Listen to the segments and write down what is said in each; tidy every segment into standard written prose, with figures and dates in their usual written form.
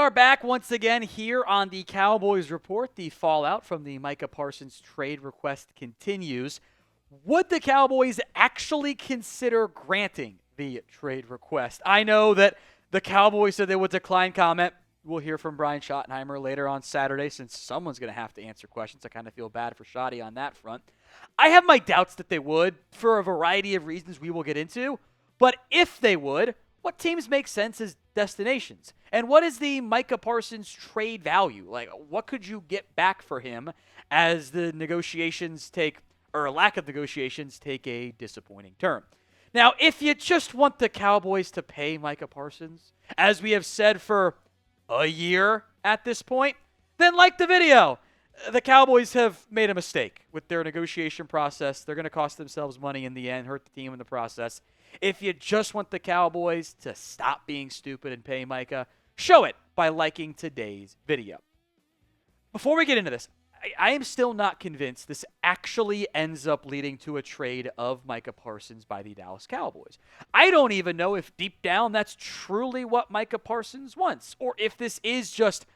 are back once again here on the Cowboys Report. The fallout from the Micah Parsons trade request continues. Would the Cowboys actually consider granting the trade request? I know that the Cowboys said they would decline comment. We'll hear from Brian Schottenheimer later on Saturday since someone's going to have to answer questions. I kind of feel bad for Schotty on that front. I have my doubts that they would for a variety of reasons we will get into. But if they would, what teams make sense as destinations? And what is the Micah Parsons trade value? Like, what could you get back for him as the negotiations take, or lack of negotiations, take a disappointing turn? Now, if you just want the Cowboys to pay Micah Parsons, as we have said for a year at this point, then like the video. The Cowboys have made a mistake with their negotiation process. They're going to cost themselves money in the end, hurt the team in the process. If you just want the Cowboys to stop being stupid and pay Micah, show it by liking today's video. Before we get into this, I am still not convinced this actually ends up leading to a trade of Micah Parsons by the Dallas Cowboys. I don't even know if deep down that's truly what Micah Parsons wants, or if this is just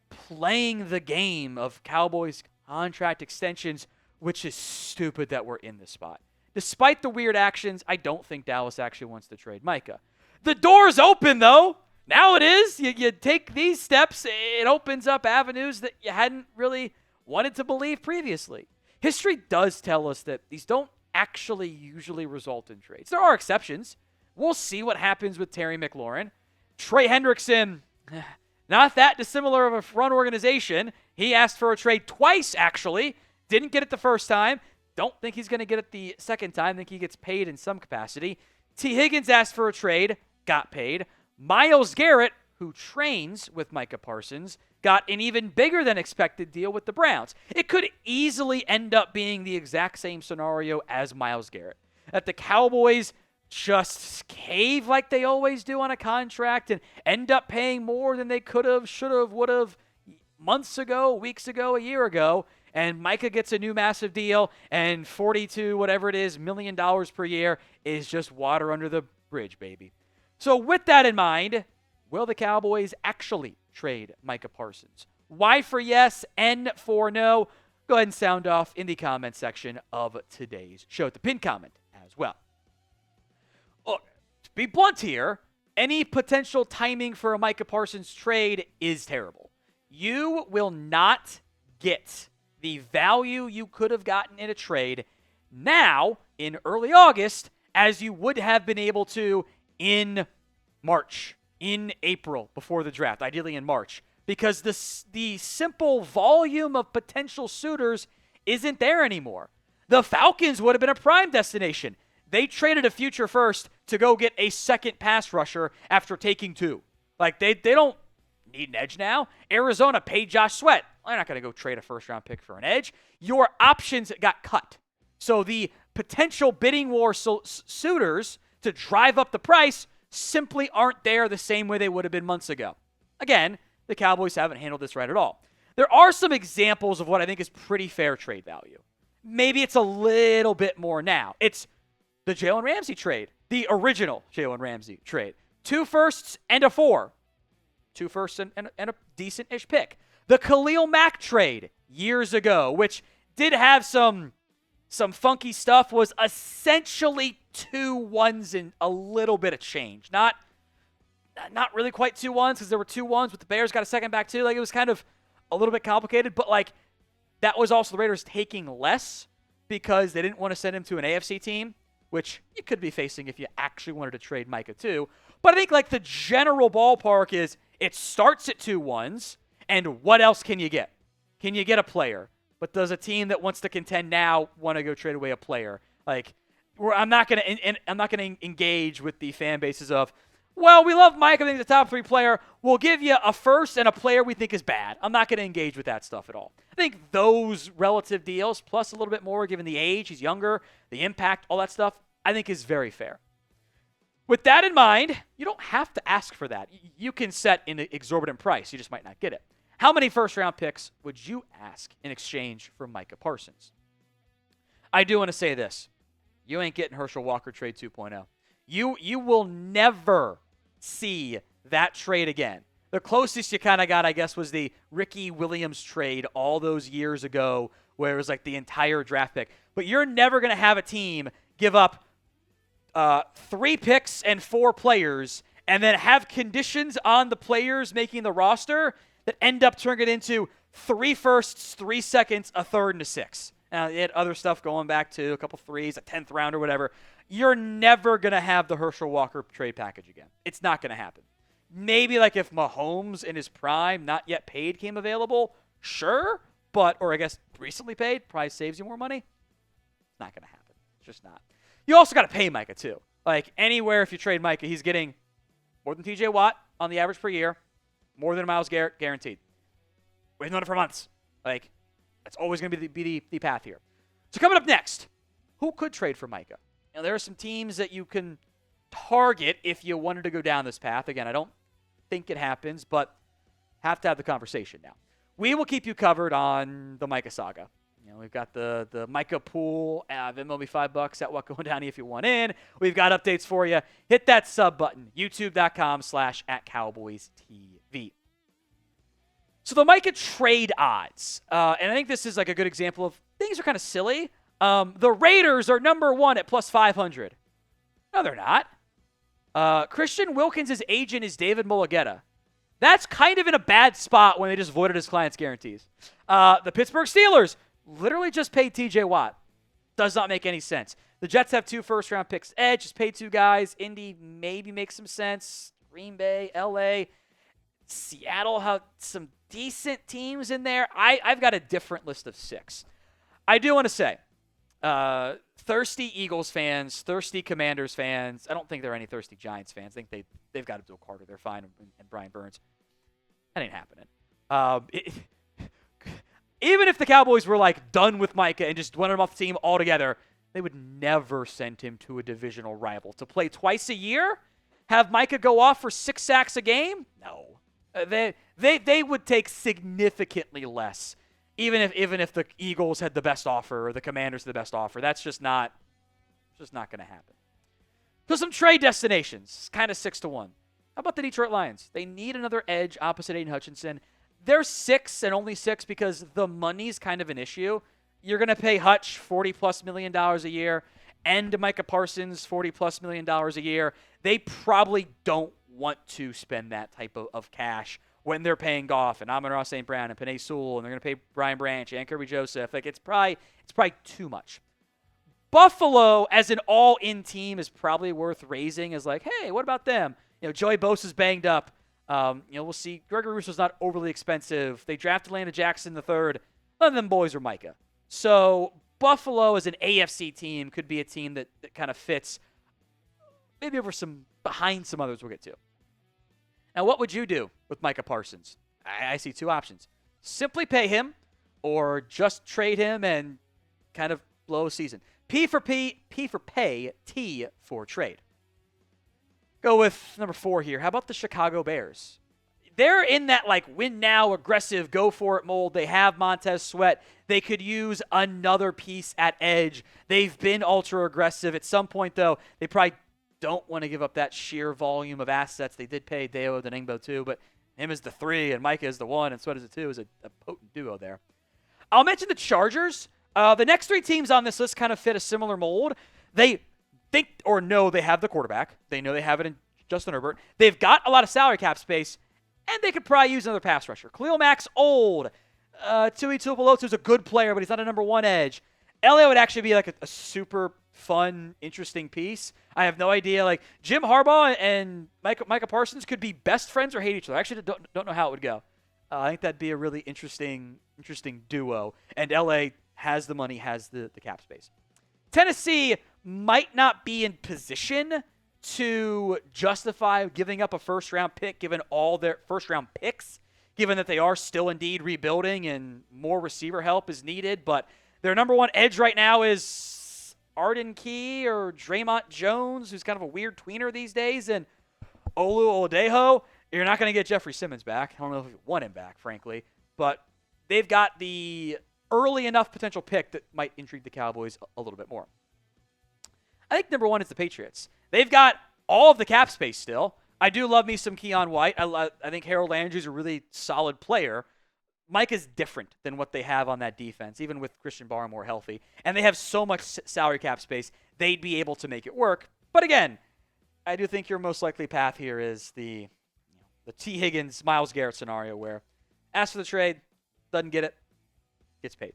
playing the game of Cowboys contract extensions, which is stupid that we're in this spot. Despite the weird actions, I don't think Dallas actually wants to trade Micah. The door's open, though. Now it is. You take these steps, it opens up avenues that you hadn't really wanted to believe previously. History does tell us that these don't actually usually result in trades. There are exceptions. We'll see what happens with Terry McLaurin. Trey Hendrickson, not that dissimilar of a front organization. He asked for a trade twice, actually. Didn't get it the first time. Don't think he's going to get it the second time. Think he gets paid in some capacity. T. Higgins asked for a trade, got paid. Myles Garrett, who trains with Micah Parsons, got an even bigger than expected deal with the Browns. It could easily end up being the exact same scenario as Myles Garrett. That the Cowboys just cave like they always do on a contract and end up paying more than they could have, should have, would have months ago, weeks ago, a year ago. And Micah gets a new massive deal, and $42 whatever it is million per year is just water under the bridge, baby. So with that in mind, will the Cowboys actually trade Micah Parsons? Y for yes, N for no. Go ahead and sound off in the comment section of today's show. The pinned comment as well. Look, to be blunt here, any potential timing for a Micah Parsons trade is terrible. You will not get the value you could have gotten in a trade now in early August as you would have been able to in March, in April before the draft, ideally in March, because the simple volume of potential suitors isn't there anymore. The Falcons would have been a prime destination. They traded a future first to go get a second pass rusher after taking two. Like, they don't need an edge now. Arizona paid Josh Sweat. They're not going to go trade a first-round pick for an edge. Your options got cut. So the potential bidding war suitors to drive up the price simply aren't there the same way they would have been months ago. Again, the Cowboys haven't handled this right at all. There are some examples of what I think is pretty fair trade value. Maybe it's a little bit more now. It's the Jalen Ramsey trade, the original Jalen Ramsey trade. 2 firsts and a 4. 2 firsts and a decent-ish pick. The Khalil Mack trade years ago, which did have some funky stuff, was essentially 2 1s and a little bit of change. Not really quite 2 1s because there were 2 1s, but the Bears got a second back too. Like, it was kind of a little bit complicated, but like that was also the Raiders taking less because they didn't want to send him to an AFC team, which you could be facing if you actually wanted to trade Micah too. But I think like the general ballpark is it starts at 2 1s. And what else can you get? Can you get a player? But does a team that wants to contend now want to go trade away a player? Like, I'm not going to engage with the fan bases of, well, we love Mike. I think he's a top 3 player. We'll give you a first and a player we think is bad. I'm not going to engage with that stuff at all. I think those relative deals, plus a little bit more given the age, he's younger, the impact, all that stuff, I think is very fair. With that in mind, you don't have to ask for that. You can set an exorbitant price. You just might not get it. How many first-round picks would you ask in exchange for Micah Parsons? I do want to say this. You ain't getting Herschel Walker trade 2.0. You will never see that trade again. The closest you kind of got, I guess, was the Ricky Williams trade all those years ago where it was like the entire draft pick. But you're never going to have a team give up 3 picks and 4 players and then have conditions on the players making the roster that end up turning it into 3 firsts, 3 seconds, a third, and a 6. Now, you had other stuff going back to a couple threes, a 10th round or whatever. You're never going to have the Herschel Walker trade package again. It's not going to happen. Maybe like if Mahomes in his prime, not yet paid, came available, sure. But, or I guess recently paid, probably saves you more money. It's not going to happen. It's just not. You also got to pay Micah too. Like anywhere if you trade Micah, he's getting more than TJ Watt on the average per year, more than Myles Garrett guaranteed. We've known it for months. Like, that's always going to be the path here. So coming up next, who could trade for Micah? Now, there are some teams that you can target if you wanted to go down this path. Again, I don't think it happens, but have to have the conversation now. We will keep you covered on the Micah saga. You know, we've got the Micah pool. Venmo me $5 at what going down if you want in. We've got updates for you. Hit that sub button, youtube.com/@CowboysTV. So the Micah trade odds, and I think this is like a good example of things are kind of silly. The Raiders are number 1 at plus 500. No, they're not. Christian Wilkins' agent is David Mulugeta. That's kind of in a bad spot when they just voided his client's guarantees. The Pittsburgh Steelers literally just paid TJ Watt. Does not make any sense. The Jets have 2 first-round picks. Edge just paid 2 guys. Indy maybe makes some sense. Green Bay, L.A., Seattle have some decent teams in there. I've got a different list of 6. I do want to say, thirsty Eagles fans, thirsty Commanders fans. I don't think there are any thirsty Giants fans. I think they've got Abdul Carter. They're fine, and Brian Burns. That ain't happening. Even if the Cowboys were like done with Micah and just wanted him off the team altogether, they would never send him to a divisional rival to play twice a year. Have Micah go off for 6 sacks a game? No. They would take significantly less, even if the Eagles had the best offer or the Commanders had the best offer. That's just not going to happen. So some trade destinations, kind of 6-1. How about the Detroit Lions? They need another edge opposite Aiden Hutchinson. They're 6 and only 6 because the money's kind of an issue. You're going to pay Hutch $40+ million a year and Micah Parsons $40+ million a year. They probably don't want to spend that type of cash when they're paying Goff and Amon-Ra St. Brown and Penei Sewell, and they're going to pay Brian Branch and Kirby Joseph. Like it's probably too much. Buffalo as an all-in team is probably worth raising as like, hey, what about them? You know, Joey Bosa's banged up. We'll see. Gregory Rousseau's not overly expensive. They drafted Landon Jackson the third. None of them boys are Micah. So Buffalo as an AFC team could be a team that kind of fits maybe behind some others we'll get to. Now, what would you do with Micah Parsons? I see 2 options. Simply pay him or just trade him and kind of blow a season. P for pay, T for trade. Go with number 4 here. How about the Chicago Bears? They're in that like win now, aggressive, go for it mold. They have Montez Sweat. They could use another piece at edge. They've been ultra aggressive. At some point, though, they probably don't want to give up that sheer volume of assets. They did pay Deo Deningbo too, but him is the 3 and Micah is the 1 and Sweat is the 2 is a potent duo there. I'll mention the Chargers. The next 3 teams on this list kind of fit a similar mold. They think or know they have the quarterback. They know they have it in Justin Herbert. They've got a lot of salary cap space, and they could probably use another pass rusher. Khalil Mack's old. Tui Tuipulotu's a good player, but he's not a number 1 edge. LA would actually be like a super fun, interesting piece. I have no idea. Like Jim Harbaugh and Micah Parsons could be best friends or hate each other. I actually don't know how it would go. I think that'd be a really interesting duo. And LA has the money, has the cap space. Tennessee might not be in position to justify giving up a first-round pick, given all their first-round picks, given that they are still indeed rebuilding and more receiver help is needed. But their number 1 edge right now is Arden Key or Draymond Jones, who's kind of a weird tweener these days, and Olu Oladejo. You're not going to get Jeffrey Simmons back. I don't know if you want him back, frankly. But they've got the early enough potential pick that might intrigue the Cowboys a little bit more. I think number 1 is the Patriots. They've got all of the cap space still. I do love me some Keon White. I think Harold Landry's a really solid player. Mike is different than what they have on that defense, even with Christian Barmore healthy. And they have so much salary cap space, they'd be able to make it work. But again, I do think your most likely path here is the T. Higgins, Myles Garrett scenario where asks for the trade, doesn't get it, gets paid.